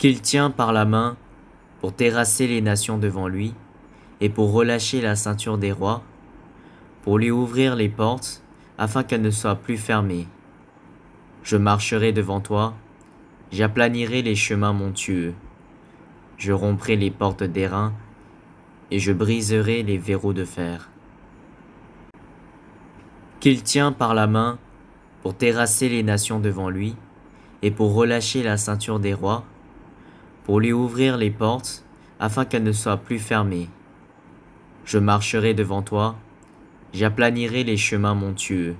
qu'il tient par la main pour terrasser les nations devant lui, et pour relâcher la ceinture des rois, pour lui ouvrir les portes, afin qu'elles ne soient plus fermées. Je marcherai devant toi, j'aplanirai les chemins montueux, je romprai les portes d'airain, et je briserai les verrous de fer. Qu'il tient par la main pour terrasser les nations devant lui, et pour relâcher la ceinture des rois, pour lui ouvrir les portes, afin qu'elles ne soient plus fermées. Je marcherai devant toi, j'aplanirai les chemins montueux,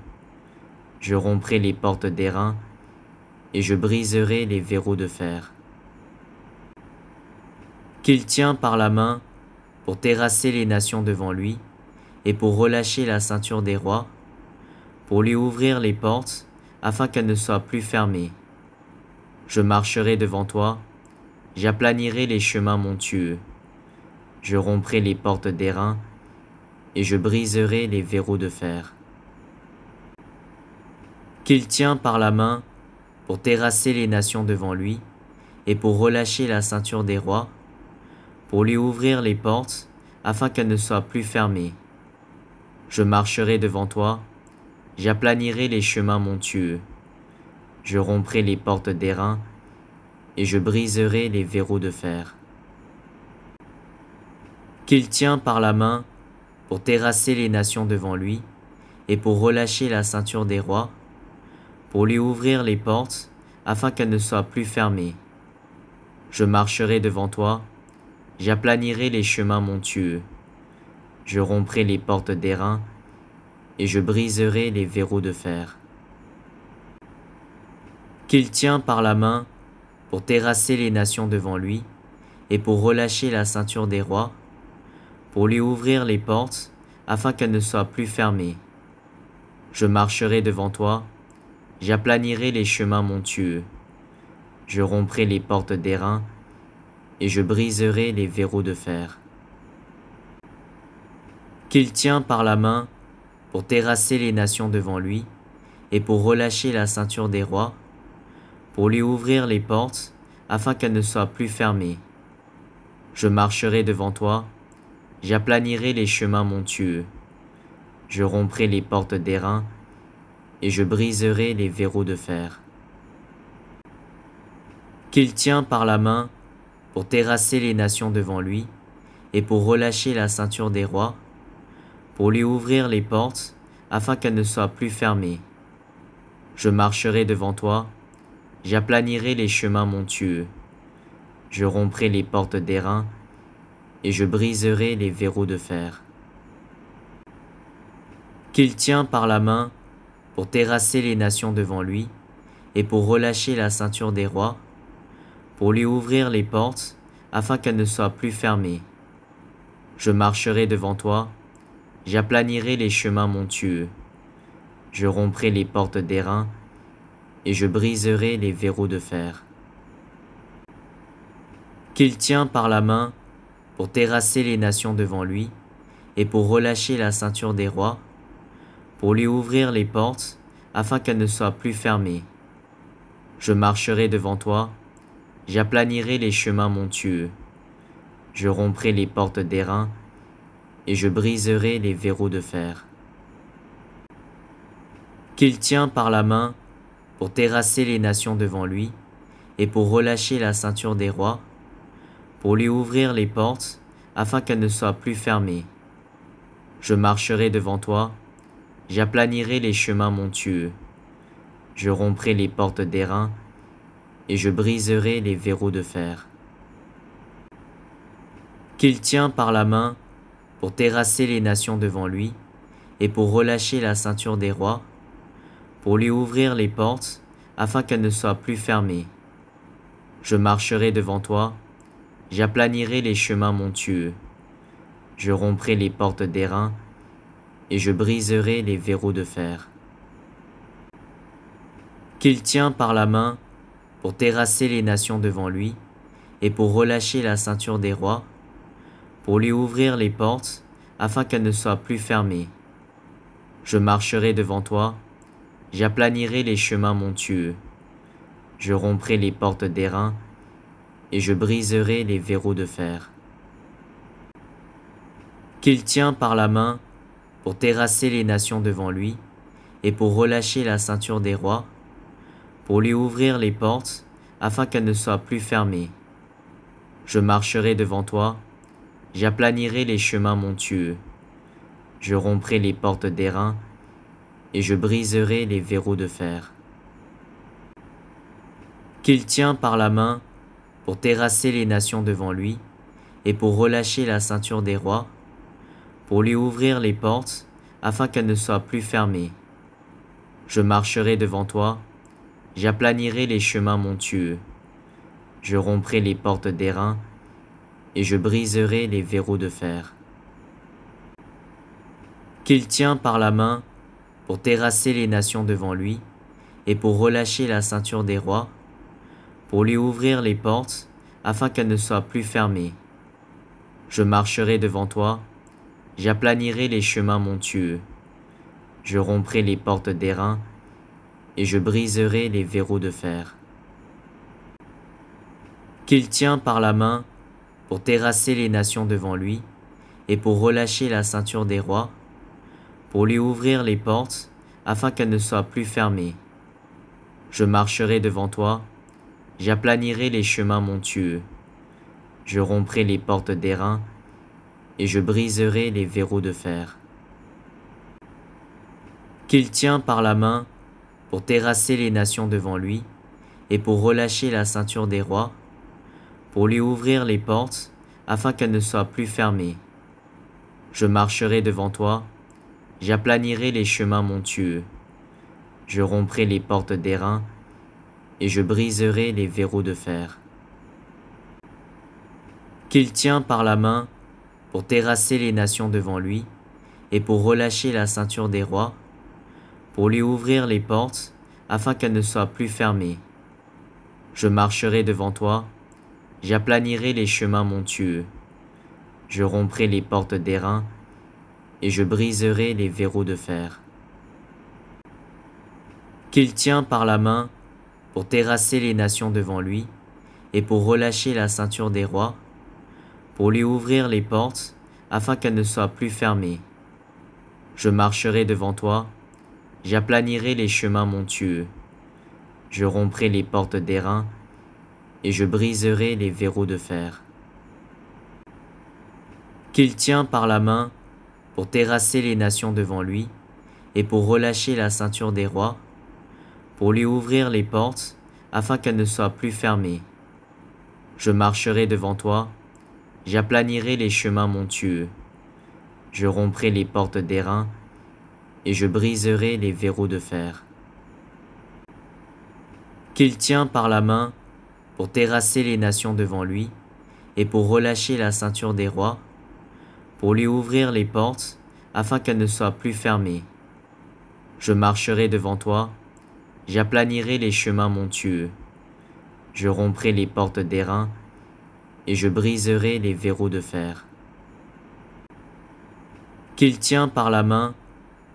je romprai les portes d'airain, et je briserai les verrous de fer. Qu'il tient par la main pour terrasser les nations devant lui, et pour relâcher la ceinture des rois, pour lui ouvrir les portes, afin qu'elles ne soient plus fermées. Je marcherai devant toi, j'aplanirai les chemins montueux, je romprai les portes d'airain, et je briserai les verrous de fer. Qu'il tient par la main pour terrasser les nations devant lui, et pour relâcher la ceinture des rois, pour lui ouvrir les portes, afin qu'elles ne soient plus fermées. Je marcherai devant toi, j'aplanirai les chemins montueux, je romprai les portes d'airain, et je briserai les verrous de fer. Qu'il tient par la main pour terrasser les nations devant lui, et pour relâcher la ceinture des rois, pour lui ouvrir les portes, afin qu'elles ne soient plus fermées. Je marcherai devant toi, j'aplanirai les chemins montueux, je romprai les portes d'airain, et je briserai les verrous de fer. Qu'il tient par la main pour terrasser les nations devant lui, et pour relâcher la ceinture des rois, pour lui ouvrir les portes, afin qu'elles ne soient plus fermées. Je marcherai devant toi, j'aplanirai les chemins montueux, je romprai les portes d'airain, et je briserai les verrous de fer. Qu'il tient par la main pour terrasser les nations devant lui, et pour relâcher la ceinture des rois, pour lui ouvrir les portes, afin qu'elles ne soient plus fermées. Je marcherai devant toi, j'aplanirai les chemins montueux, je romprai les portes d'airain, et je briserai les verrous de fer. Qu'il tient par la main pour terrasser les nations devant lui, et pour relâcher la ceinture des rois, pour lui ouvrir les portes, afin qu'elles ne soient plus fermées. Je marcherai devant toi, j'aplanirai les chemins montueux, je romprai les portes d'airain, et je briserai les verrous de fer. Qu'il tient par la main pour terrasser les nations devant lui, et pour relâcher la ceinture des rois, pour lui ouvrir les portes, afin qu'elles ne soient plus fermées. Je marcherai devant toi, j'aplanirai les chemins montueux, je romprai les portes d'airain, et je briserai les verrous de fer. Qu'il tient par la main pour terrasser les nations devant lui, et pour relâcher la ceinture des rois, pour lui ouvrir les portes, afin qu'elles ne soient plus fermées. Je marcherai devant toi, j'aplanirai les chemins montueux, je romprai les portes d'airain, et je briserai les verrous de fer. Qu'il tient par la main pour terrasser les nations devant lui, et pour relâcher la ceinture des rois, pour lui ouvrir les portes, afin qu'elles ne soient plus fermées. Je marcherai devant toi, j'aplanirai les chemins montueux, je romprai les portes d'airain, et je briserai les verrous de fer. Qu'il tient par la main pour terrasser les nations devant lui, et pour relâcher la ceinture des rois, pour lui ouvrir les portes, afin qu'elles ne soient plus fermées. Je marcherai devant toi, j'aplanirai les chemins montueux, je romprai les portes d'airain, je romprai les portes d'airain, et je briserai les verrous de fer. Qu'il tient par la main pour terrasser les nations devant lui, et pour relâcher la ceinture des rois, pour lui ouvrir les portes, afin qu'elles ne soient plus fermées. Je marcherai devant toi, j'aplanirai les chemins montueux, je romprai les portes d'airain, et je briserai les verrous de fer. Qu'il tient par la main pour terrasser les nations devant lui, et pour relâcher la ceinture des rois, pour lui ouvrir les portes, afin qu'elles ne soient plus fermées. Je marcherai devant toi, j'aplanirai les chemins montueux, je romprai les portes d'airain, je romprai les portes d'airain, et je briserai les verrous de fer. Qu'il tient par la main pour terrasser les nations devant lui, et pour relâcher la ceinture des rois, pour lui ouvrir les portes, afin qu'elles ne soient plus fermées. Je marcherai devant toi, j'aplanirai les chemins montueux, je romprai les portes d'airain, et je briserai les verrous de fer. Qu'il tient par la main pour terrasser les nations devant lui, et pour relâcher la ceinture des rois, pour lui ouvrir les portes, afin qu'elles ne soient plus fermées. Je marcherai devant toi, j'aplanirai les chemins montueux, je romprai les portes d'airain, et je briserai les verrous de fer. Qu'il tient par la main pour terrasser les nations devant lui, et pour relâcher la ceinture des rois, pour lui ouvrir les portes, afin qu'elles ne soient plus fermées. Je marcherai devant toi, j'aplanirai les chemins montueux, je romprai les portes d'airain, et je briserai les verrous de fer. Qu'il tient par la main pour terrasser les nations devant lui, et pour relâcher la ceinture des rois, pour lui ouvrir les portes, afin qu'elles ne soient plus fermées. Je marcherai devant toi, j'aplanirai les chemins montueux, je romprai les portes d'airain, et je briserai les verrous de fer. Qu'il tient par la main pour terrasser les nations devant lui, et pour relâcher la ceinture des rois, pour lui ouvrir les portes, afin qu'elles ne soient plus fermées. Je marcherai devant toi, j'aplanirai les chemins montueux, je romprai les portes d'airain, et je briserai les verrous de fer. Qu'il tient par la main pour terrasser les nations devant lui, et pour relâcher la ceinture des rois, pour lui ouvrir les portes, afin qu'elles ne soient plus fermées. Je marcherai devant toi, j'aplanirai les chemins montueux, je romprai les portes d'airain, et je briserai les verrous de fer. Qu'il tient par la main pour terrasser les nations devant lui, et pour relâcher la ceinture des rois, pour lui ouvrir les portes, afin qu'elles ne soient plus fermées. Je marcherai devant toi, j'aplanirai les chemins montueux, je romprai les portes d'airain, et je briserai les verrous de fer. Qu'il tient par la main pour terrasser les nations devant lui, et pour relâcher la ceinture des rois, pour lui ouvrir les portes, afin qu'elles ne soient plus fermées. Je marcherai devant toi, j'aplanirai les chemins montueux, je romprai les portes d'airain, et je briserai les verrous de fer. Qu'il tient par la main pour terrasser les nations devant lui, et pour relâcher la ceinture des rois, pour lui ouvrir les portes, afin qu'elles ne soient plus fermées. Je marcherai devant toi, j'aplanirai les chemins montueux, je romprai les portes d'airain, et je briserai les verrous de fer. Qu'il tient par la main pour terrasser les nations devant lui, et pour relâcher la ceinture des rois, pour lui ouvrir les portes, afin qu'elles ne soient plus fermées. Je marcherai devant toi, j'aplanirai les chemins montueux, je romprai les portes d'airain, et je briserai les verrous de fer. Qu'il tient par la main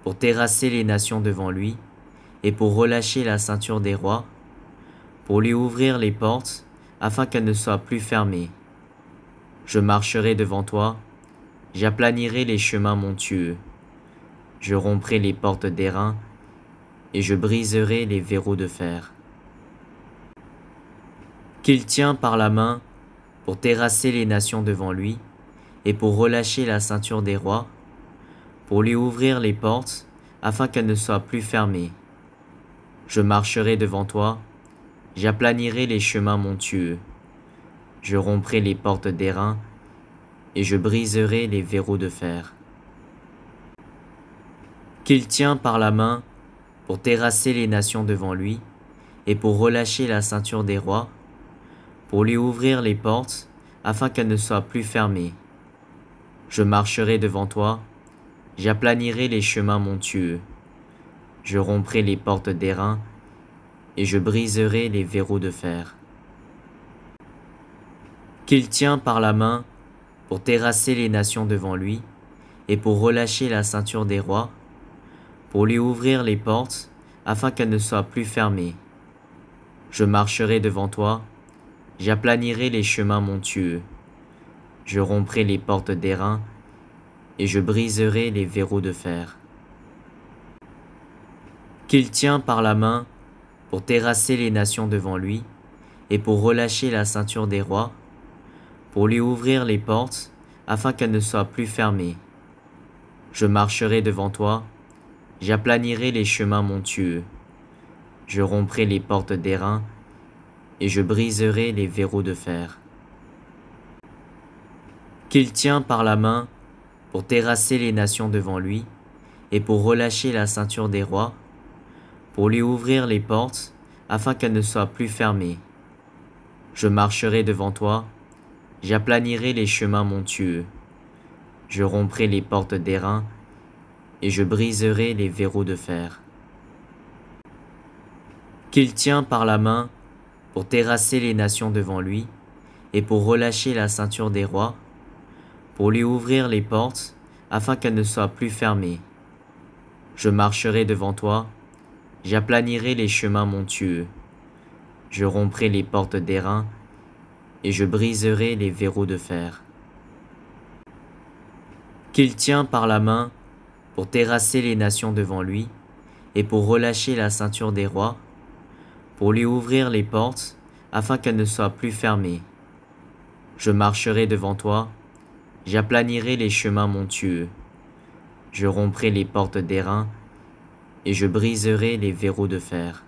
pour terrasser les nations devant lui, et pour relâcher la ceinture des rois, pour lui ouvrir les portes, afin qu'elles ne soient plus fermées. Je marcherai devant toi, j'aplanirai les chemins montueux, je romprai les portes d'airain, et je briserai les verrous de fer. Qu'il tient par la main pour terrasser les nations devant lui, et pour relâcher la ceinture des rois, pour lui ouvrir les portes, afin qu'elles ne soient plus fermées. Je marcherai devant toi, j'aplanirai les chemins montueux, je romprai les portes d'airain, et je briserai les verrous de fer. Qu'il tient par la main pour terrasser les nations devant lui, et pour relâcher la ceinture des rois, pour lui ouvrir les portes, afin qu'elles ne soient plus fermées. Je marcherai devant toi, j'aplanirai les chemins montueux, je romprai les portes d'airain, et je briserai les verrous de fer. Qu'il tient par la main pour terrasser les nations devant lui, et pour relâcher la ceinture des rois, pour lui ouvrir les portes, afin qu'elles ne soient plus fermées. Je marcherai devant toi, J'aplanirai les chemins montueux. Je romprai les portes d'airain et je briserai les verrous de fer. Qu'il tient par la main pour terrasser les nations devant lui et pour relâcher la ceinture des rois, pour lui ouvrir les portes afin qu'elles ne soient plus fermées. Je marcherai devant toi, j'aplanirai les chemins montueux. Je romprai les portes d'airain et je briserai les verrous de fer. Qu'il tient par la main pour terrasser les nations devant lui et pour relâcher la ceinture des rois, pour lui ouvrir les portes afin qu'elles ne soient plus fermées. Je marcherai devant toi, j'aplanirai les chemins montueux. Je romprai les portes d'airain et je briserai les verrous de fer. Qu'il tient par la main pour terrasser les nations devant lui et pour relâcher la ceinture des rois, pour lui ouvrir les portes afin qu'elles ne soient plus fermées. Je marcherai devant toi, j'aplanirai les chemins montueux. Je romprai les portes d'airain et je briserai les verrous de fer. Qu'il tient par la main pour terrasser les nations devant lui et pour relâcher la ceinture des rois, pour lui ouvrir les portes afin qu'elles ne soient plus fermées. Je marcherai devant toi, j'aplanirai les chemins montueux. Je romprai les portes d'airain et je briserai les verrous de fer.